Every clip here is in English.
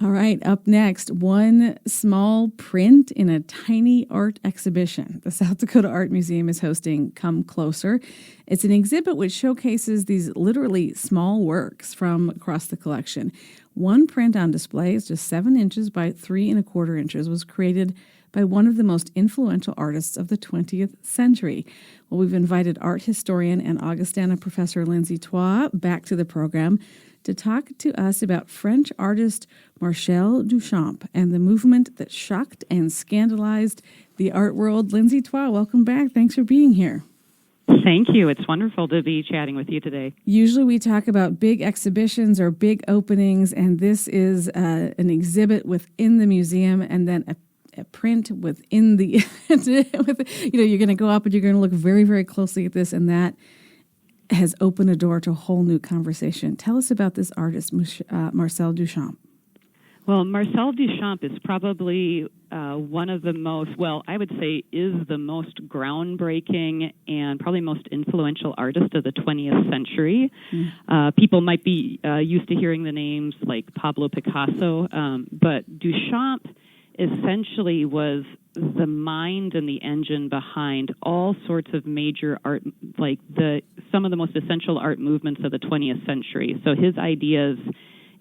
All right, up next, one small print in a tiny art exhibition. The South Dakota Art Museum is hosting Come Closer. It's an exhibit which showcases these literally small works from across the collection. One print on display is just 7 inches by 3¼ inches, was created by one of the most influential artists of the 20th century. Well, we've invited art historian and Augustana professor Lindsay back to the program to talk to us about French artist Marcel Duchamp and the movement that shocked and scandalized the art world. Lindsay, welcome back. Thanks for being here. Thank you. It's wonderful to be chatting with you today. Usually we talk about big exhibitions or big openings, and this is an exhibit within the museum and then a print within the, you're going to go up and you're going to look very, very closely at this, and that has opened a door to a whole new conversation. Tell us about this artist, Marcel Duchamp. Well, Marcel Duchamp is probably one of the most, I would say is the most groundbreaking and probably most influential artist of the 20th century. People might be used to hearing the names like Pablo Picasso, but Duchamp essentially was the mind and the engine behind all sorts of major art, like some of the most essential art movements of the 20th century. So his ideas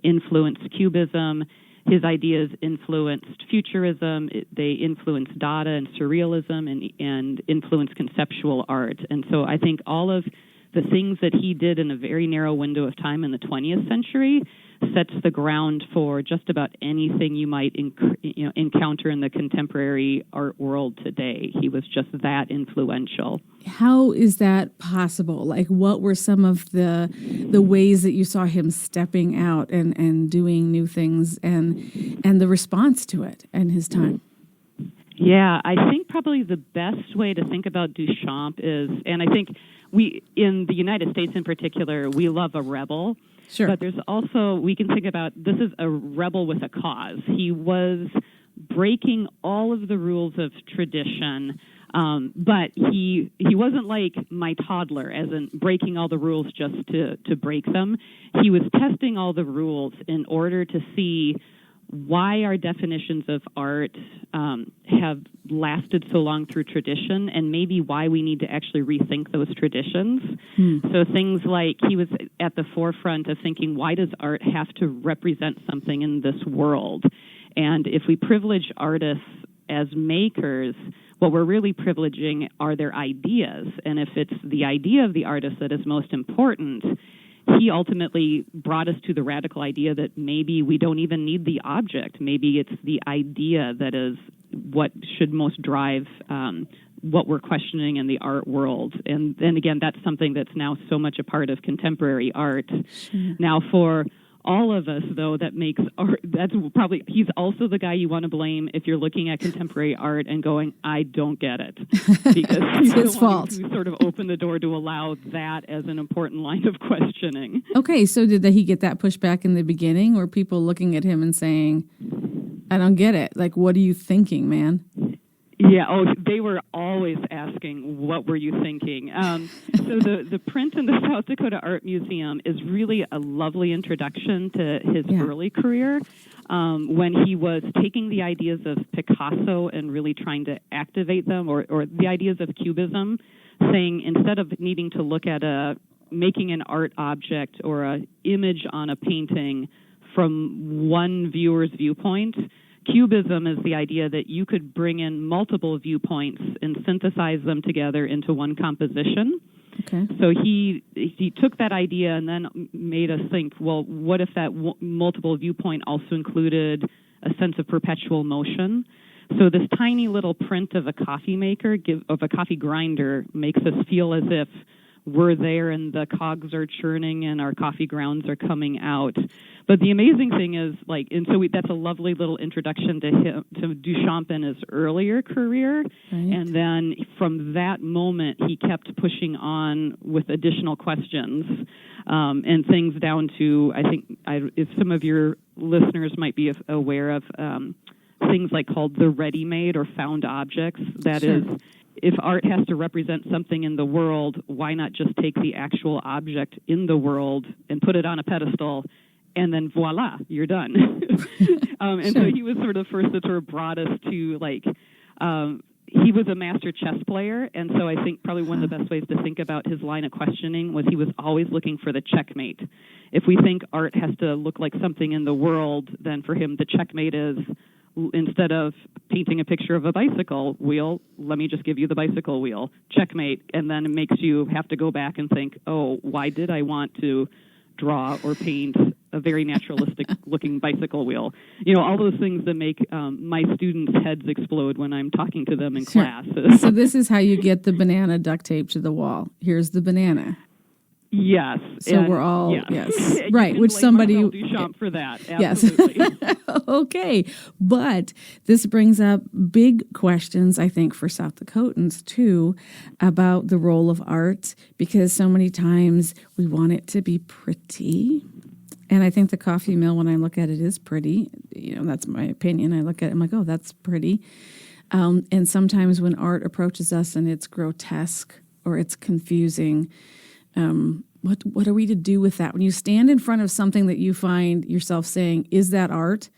influenced Cubism. His ideas influenced Futurism. They influenced Dada and Surrealism and influenced conceptual art. And so I think all of the things that he did in a very narrow window of time in the 20th century sets the ground for just about anything you might encounter in the contemporary art world today. He was just that influential. How is that possible? Like, what were some of the ways that you saw him stepping out and doing new things and the response to it and his time? Yeah, I think probably the best way to think about Duchamp is, and I think we, in the United States in particular, we love a rebel. Sure. But there's also, we can think about, this is a rebel with a cause. He was breaking all of the rules of tradition, but he wasn't like my toddler, as in breaking all the rules just to break them. He was testing all the rules in order to see why our definitions of art have lasted so long through tradition, and maybe why we need to actually rethink those traditions. So things like, he was at the forefront of thinking, why does art have to represent something in this world? And if we privilege artists as makers, what we're really privileging are their ideas. And if it's the idea of the artist that is most important, he ultimately brought us to the radical idea that maybe we don't even need the object. Maybe it's the idea that is what should most drive what we're questioning in the art world. And then again, that's something that's now so much a part of contemporary art. Sure. Now, for all of us, though, that makes art, that's probably, he's also the guy you want to blame if you're looking at contemporary art and going, I don't get it. Because he's his fault. To sort of open the door to allow that as an important line of questioning. Okay, so did he get that pushback in the beginning? Were people looking at him and saying, I don't get it. Like, what are you thinking, man? Yeah, they were always asking, what were you thinking? So the print in the South Dakota Art Museum is really a lovely introduction to his early career, when he was taking the ideas of Picasso and really trying to activate them, or the ideas of Cubism, saying instead of needing to look at making an art object or an image on a painting from one viewer's viewpoint, Cubism is the idea that you could bring in multiple viewpoints and synthesize them together into one composition. Okay. So he took that idea and then made us think, well, what if that multiple viewpoint also included a sense of perpetual motion? So this tiny little print of a coffee maker, of a coffee grinder, makes us feel as if we're there and the cogs are churning and our coffee grounds are coming out. But the amazing thing is, that's a lovely little introduction to Duchamp in his earlier career. Right. And then from that moment, he kept pushing on with additional questions and things down to, I think, if some of your listeners might be aware of things like called the ready-made or found objects. That is, if art has to represent something in the world, why not just take the actual object in the world and put it on a pedestal and then voila, you're done. And so he was sort of the first that sort of brought us to he was a master chess player, and so I think probably one of the best ways to think about his line of questioning was he was always looking for the checkmate. If we think art has to look like something in the world, then for him the checkmate is, instead of painting a picture of a bicycle wheel, let me just give you the bicycle wheel. Checkmate. And then it makes you have to go back and think, oh, why did I want to draw or paint a very naturalistic looking bicycle wheel? All those things that make my students' heads explode when I'm talking to them in class. So this is how you get the banana duct tape to the wall. Here's the banana. Yes. So we're all, yes. Right, which somebody... Marcel Duchamp for that, absolutely. Yes. Okay, but this brings up big questions, I think, for South Dakotans, too, about the role of art, because so many times we want it to be pretty. And I think the coffee mill, when I look at it, is pretty. That's my opinion. I look at it, I'm like, oh, that's pretty. And sometimes when art approaches us and it's grotesque or it's confusing, what are we to do with that? When you stand in front of something that you find yourself saying, is that art?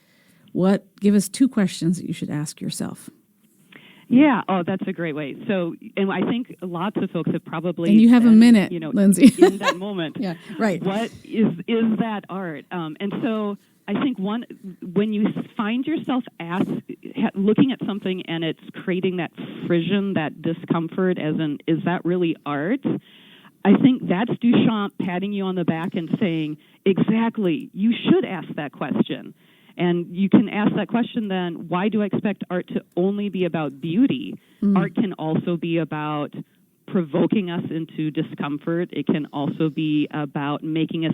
Give us 2 questions that you should ask yourself. Yeah. Oh, that's a great way. So, and I think lots of folks have probably... And you have a minute, Lindsay. In that moment. Yeah, right. What is that art? And so I think when you find yourself looking at something and it's creating that frisson, that discomfort, as in, is that really art? I think that's Duchamp patting you on the back and saying, exactly, you should ask that question. And you can ask that question then, why do I expect art to only be about beauty? Art can also be about provoking us into discomfort. It can also be about making us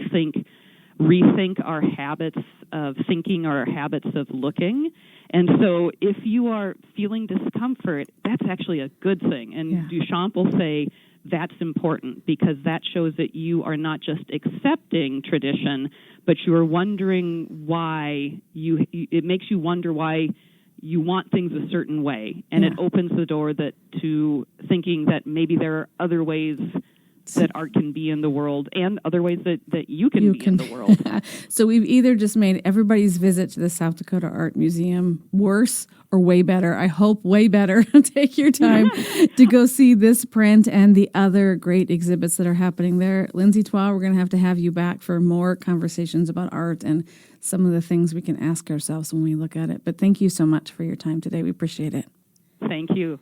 rethink our habits of thinking, our habits of looking. And so if you are feeling discomfort, that's actually a good thing. And Duchamp will say, that's important because that shows that you are not just accepting tradition, but you are wondering why it makes you wonder why you want things a certain way. And it opens the door to thinking that maybe there are other ways that art can be in the world and other ways that you can be in the world. So we've either just made everybody's visit to the South Dakota Art Museum worse or way better. I hope way better. Take your time to go see this print and the other great exhibits that are happening there. Lindsay Twa, we're going to have you back for more conversations about art and some of the things we can ask ourselves when we look at it. But thank you so much for your time today. We appreciate it. Thank you.